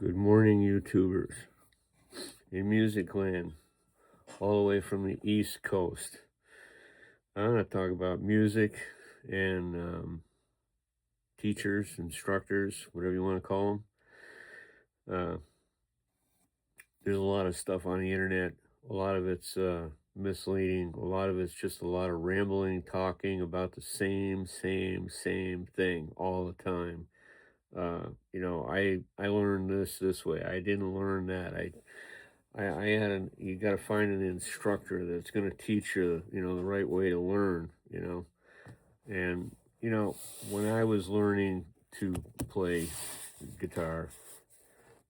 Good morning, YouTubers in music land, all the way from the East Coast. I'm going to talk about music and teachers, instructors, whatever you want to call them. There's a lot of stuff on the internet. A lot of it's misleading. A lot of it's just a lot of rambling, talking about the same thing all the time. I learned this way. I didn't learn that. You got to find an instructor that's going to teach you, the right way to learn, And, when I was learning to play guitar,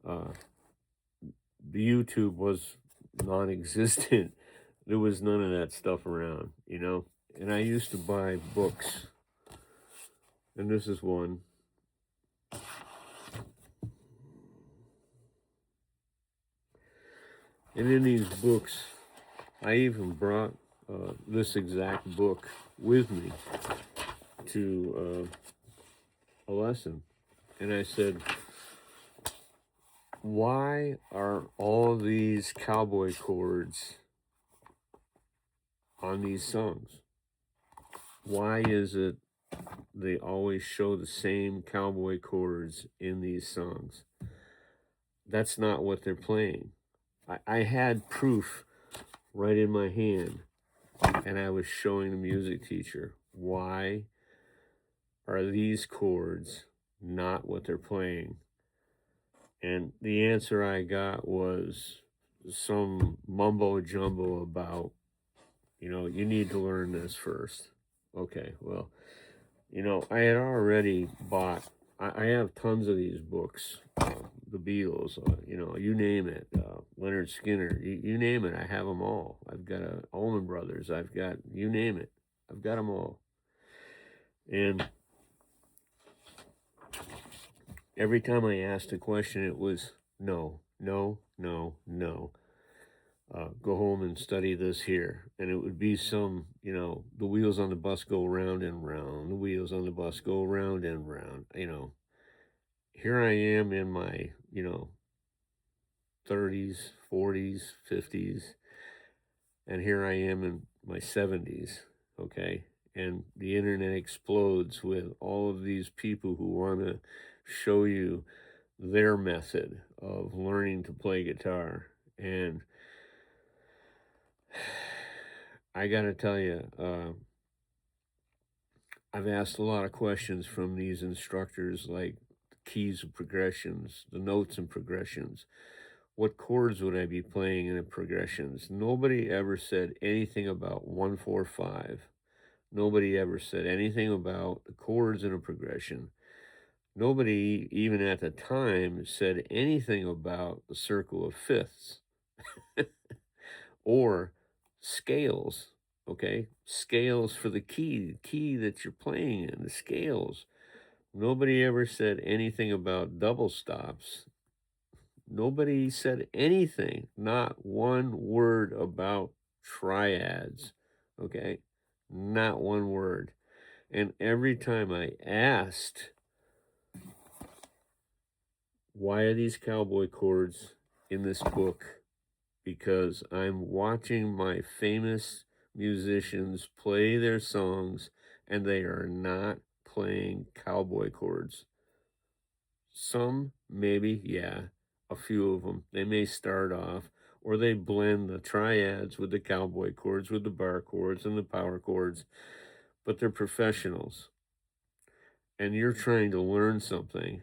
uh, the YouTube was non-existent. There was none of that stuff around, And I used to buy books, and this is one. And in these books, I even brought this exact book with me to a lesson. And I said, why are all these cowboy chords on these songs? Why is it they always show the same cowboy chords in these songs? That's not what they're playing. I had proof right in my hand, and I was showing the music teacher, why are these chords not what they're playing? And the answer I got was some mumbo jumbo about, you need to learn this first. Okay, well, I had already bought, I have tons of these books, the Beatles, you name it, Leonard Skinner, you name it, I have them all. I've got Allman Brothers, I've got, you name it, I've got them all. And every time I asked a question, it was no. Go home and study this here. And it would be some, the wheels on the bus go round and round. The wheels on the bus go round and round. Here I am in my, 30s, 40s, 50s. And here I am in my 70s, okay? And the internet explodes with all of these people who want to show you their method of learning to play guitar. And I got to tell you, I've asked a lot of questions from these instructors, like the keys of progressions, the notes and progressions. What chords would I be playing in the progressions? Nobody ever said anything about 1-4-5. Nobody ever said anything about the chords in a progression. Nobody, even at the time, said anything about the circle of fifths or scales, okay? Scales for the key that you're playing in, the scales. Nobody ever said anything about double stops. Nobody said anything, not one word about triads, okay? Not one word. And every time I asked, why are these cowboy chords in this book? Because I'm watching my famous musicians play their songs, and they are not playing cowboy chords. Some, maybe, yeah, a few of them. They may start off, or they blend the triads with the cowboy chords, with the bar chords and the power chords, but they're professionals. And you're trying to learn something,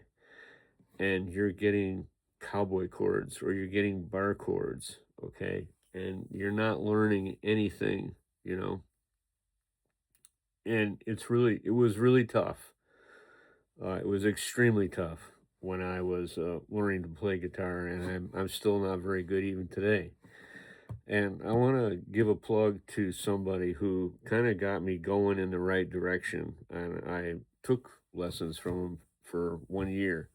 and you're getting cowboy chords or you're getting bar chords, okay? And you're not learning anything, And it was really tough. It was extremely tough when I was learning to play guitar, and I'm still not very good even today. And I want to give a plug to somebody who kind of got me going in the right direction. And I took lessons from him for 1 year.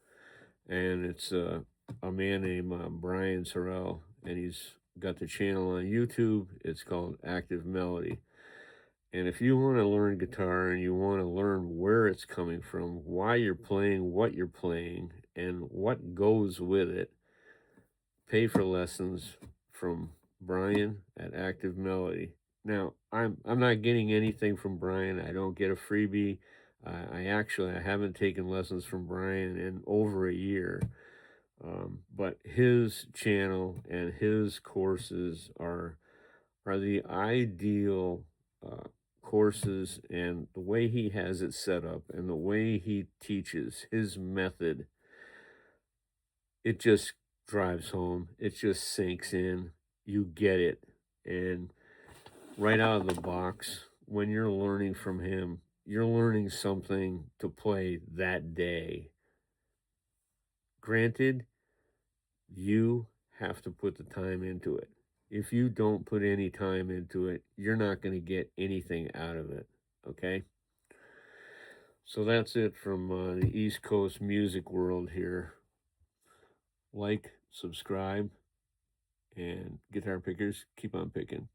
And it's a man named Brian Sorrell, and he's got the channel on YouTube. It's called Active Melody. And if you want to learn guitar and you want to learn where it's coming from, why you're playing what you're playing, and what goes with it, pay for lessons from Brian at Active Melody. Now, I'm not getting anything from Brian. I don't get a freebie. I haven't taken lessons from Brian in over a year. But his channel and his courses are the ideal courses, and the way he has it set up and the way he teaches his method, it just drives home. It just sinks in. You get it. And right out of the box, when you're learning from him, you're learning something to play that day. Granted, you have to put the time into it. If you don't put any time into it, you're not going to get anything out of it. Okay? So that's it from the East Coast music world here. Like, subscribe, and guitar pickers, keep on picking.